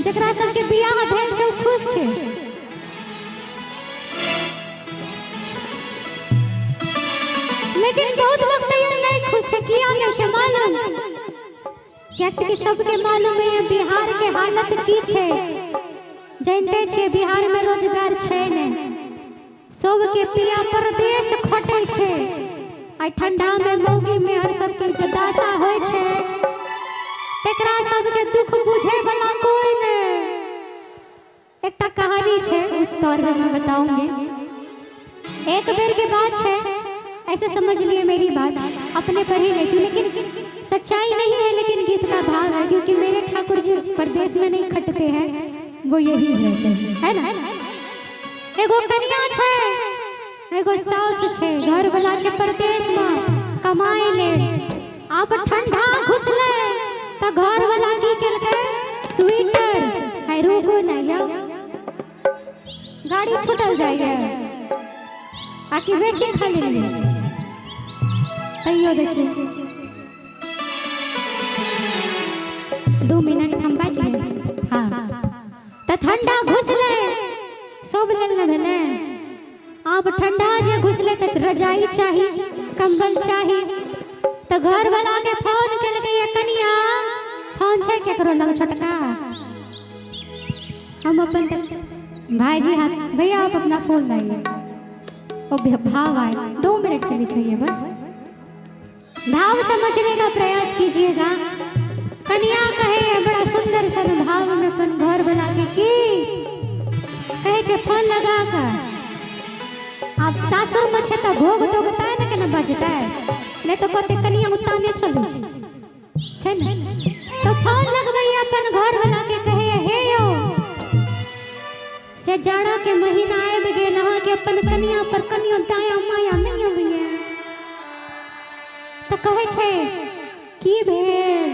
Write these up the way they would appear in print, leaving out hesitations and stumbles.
जकरा सबके बियाह भेल छै खुश छै। लेकिन बहुत लोग तैयार नहीं खुश है। किया नहीं छै मालूम? कि सबके मालूम है बिहार के हालत की छै। जानते छे बिहार में रोजगार छै ने, सबके पिया परदेश खटे छै। आ ठंडा में मौगी में हर सबके जदासा होय छै। एकरा सबके दुख बुझे वाला कोई ने। एकटा कहानी छै उस दौर में मैं बताऊंगी। एक बेर के बात छै, ऐसे समझ लिए मेरी बात, अपने पर ही लेती, लेकिन सच्चाई नहीं है, लेकिन गीत का भाव है। क्योंकि मेरे ठाकुर जी परदेश में नहीं खटते हैं, वो यही रहते हैं, है ना। एगो कन्या छै, एगो सास छै, घर वाला छै परदेश में कमाई ले। अब ठंडा घुसले तो घर वाला की केलकै, स्वेटर है रुको नहीं गाड़ी छूटल जाइए आकि बेसी खा लेलिए। तैयो देखिए 2 मिनट हम बाजिए। हाँ तो ठंडा घुसले सब लेल भेले। अब ठंडा जे घुसले तो रजाई चाहिए, कंबल चाहिए। तो घर वाला के फोन केलकै, ये कनिया फोन छै केकरो लग छोटका। हम अपन भाईजी हाथ, भैया आप अपना फोन लाइए। वो भाव आए 2 मिनट के लिए चाहिए बस। भाव समझने का प्रयास कीजिएगा। कन्या कहे बड़ा सुंदर सन भाव में अपन घर बना के की कहे छे फोन लगा कर। अब सासुर में छे तो भोग तो बताए ना केना बजता है, नहीं तो कहते कन्या उताने चलो है ना। तो फोन लगवाइए अपन घर वाला के, कहे हे यो से जाड़ा के महीना आब गेल अहाँ के अपन कन्या पर कनियो दाया माया नहीं होइए। तो कहे छे की भेल,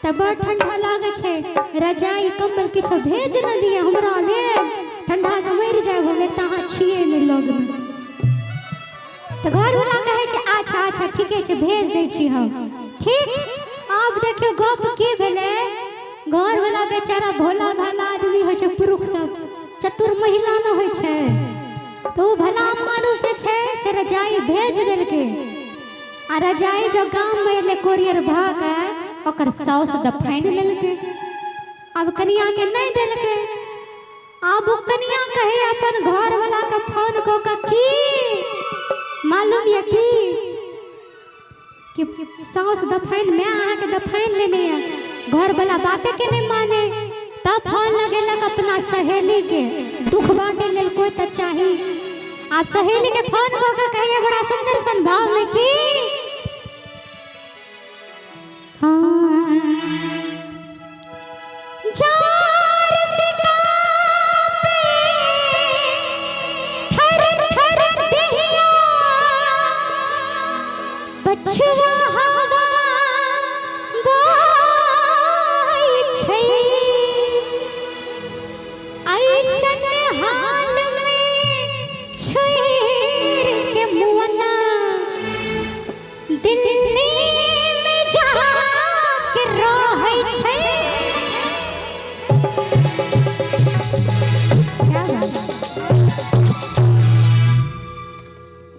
तब बड़ ठंडा लागे छे, रजाई कंबल किछो भेज न दिए हमरा लेल, ठंडा से मर जाए हमें तहाँ छिए ने लग में। तो घर वाला कहे छे अच्छा अच्छा ठीक है भेज दे छी हम। ठीक अब देखियो गप की भेले। घर वाला बेचारा भोला भाला आदमी हो छे, पुरुष सब चतुर महिला न हो छे। तो भला मानुष छे से रजाई भेज देलके। आ रजाई जो गांव में ले कोरियर भाग ओकर साउस दफाइन लेलके। अब कन्या के नहीं देलके। अब कन्या कहे अपन घर वाला का फोन को का की मालूम है कि साउस दफाइन में आहा के दफाइन लेने है। घर वाला बातें के नहीं माने। तब फोन लगेलक अपना सहेली के, दुख बांटे लेल कोई तो चाहिए। आप सहेली के फोन को का कहिए बड़ा सुंदर सन भाव में की जार से कांपे थर थर देहिया, पछुआ हवा बोई छै। ऐसन हाल में छोड़ के मुअना दिल्ली में जाके रहै छै।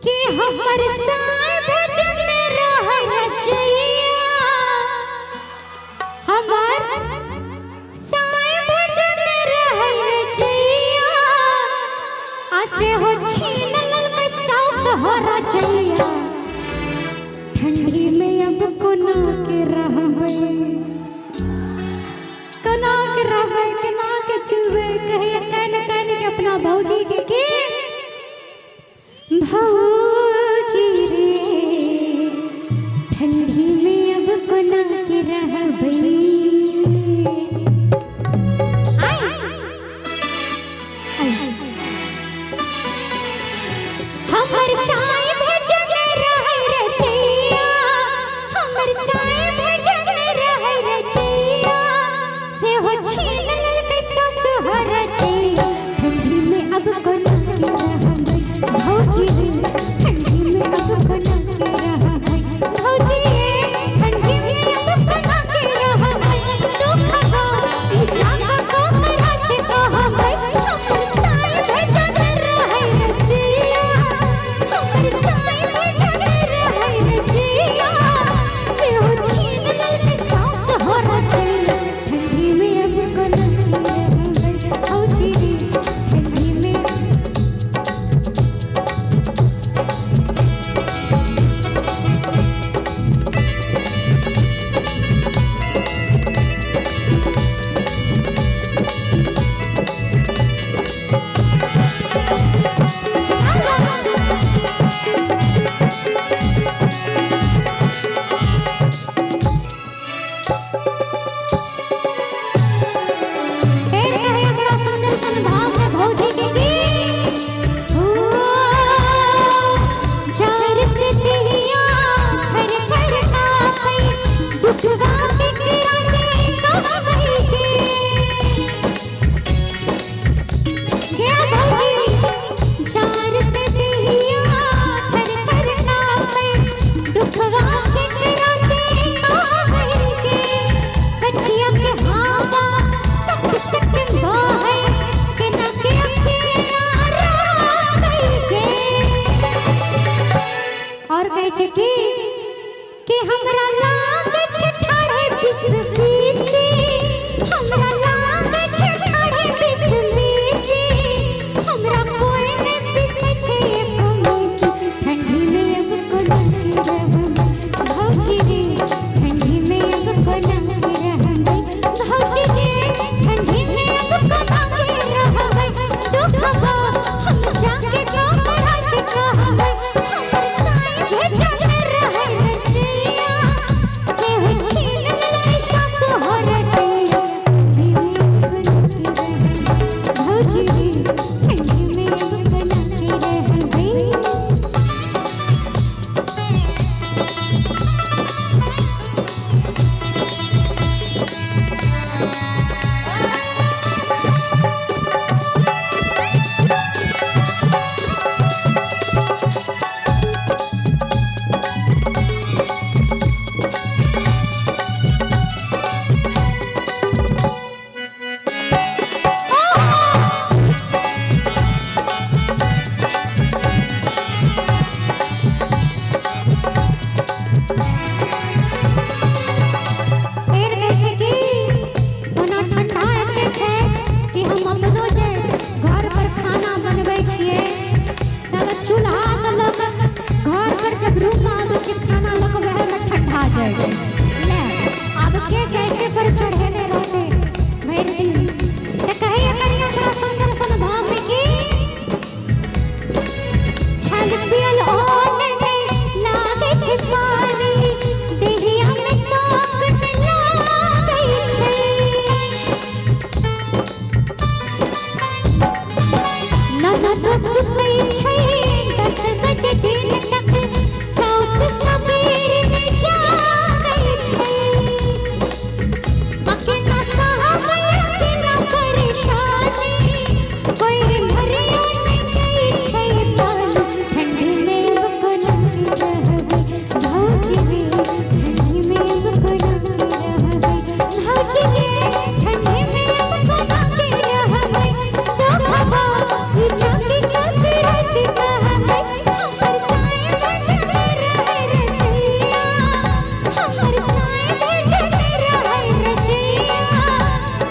कि हमर साथ जन रहै रचैया, हमर साथ जन रहै रचैया। आसे हो छीन ललकै साउस हो रचैया। ठंडी में अब कोना के रहबै, कोना के रहबै, केना के चुबै। कहे कान कान के अपना भौजी के भौजी रे ठंडी में अब कोना के रहबै। हमर साई भजन रहै रचैया, हमर साई भजन रहै रचैया। से हो छीन ललकै सास हो रचैया। ठंडी में अब कोना के रहबै भौजी रे, ठंडी में अब कोना के रहबै भौजी रे, ठंडी में अब कोना के रहबै। दुख हो के कैसे पर चढ़े ने रोते बैठ दिन त कहिए करिया बड़ा सुंदर सन धाम की खाल पियल ओने ने लागे छिपारी देहिया में साक न लागे छै न तो सुतै छै 10 बजे दिन तक साउस सबेर में जागै छै अकेला साहब अकेला परेशानी कोई भरियो नहीं छै पाल ठंडी में अब कोना रहबै भौजी रे ठंडी में अब कोना रहबै भौजी रे ठंडी में अब कोना रहबै तो बाबा ई चौकी के रसी कहबै हमर साए बजते रहे रचिया हमर साए बजते रहे रचिया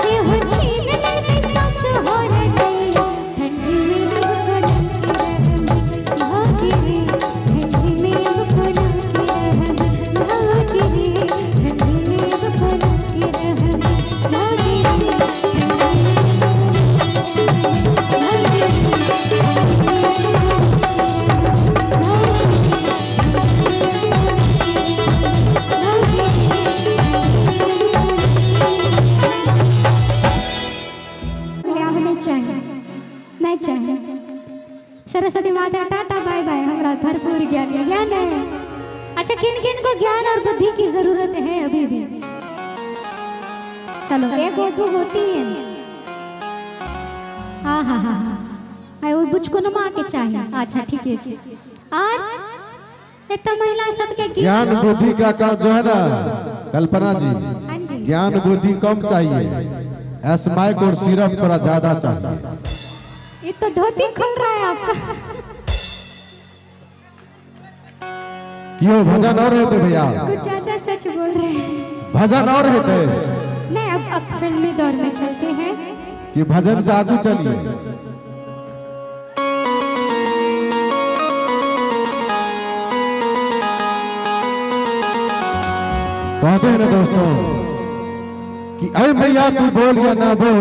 से हो छीन लेते सास हो रचिया ठंडी में अब कोना रहबै भौजी रे ठंडी में अब कोना रहबै भौजी रे ठंडी में अब कोना रहबै भौजी नहीं चाहिए सरस्वती माता टाटा बाय बाय हमरा भरपूर ज्ञान है अच्छा किन किन को ज्ञान और बुद्धि की जरूरत है अभी भी चलो एक हो दो होती है हाँ हाँ हाँ हाँ वो बुझ को नमा के चाहिए अच्छा ठीक है और इतना महिला सबके ज्ञान बुद्धि का काम जो है ना कल्पना जी हाँ जी ज्ञान बुद्धि कम चाहिए एस्माइक और सिरप थोड़ा ज्यादा चाहिए ये तो धोती खुल रहा है आपका क्यों भजन और रहते भैया कुछ ज्यादा सच बोल रहे हैं भजन और रहते नहीं अब फिल्मी दौर में चलते हैं कि भजन से आगे चलिए कहते हैं ना दोस्तों कि अरे भैया तू बोल या ना बोल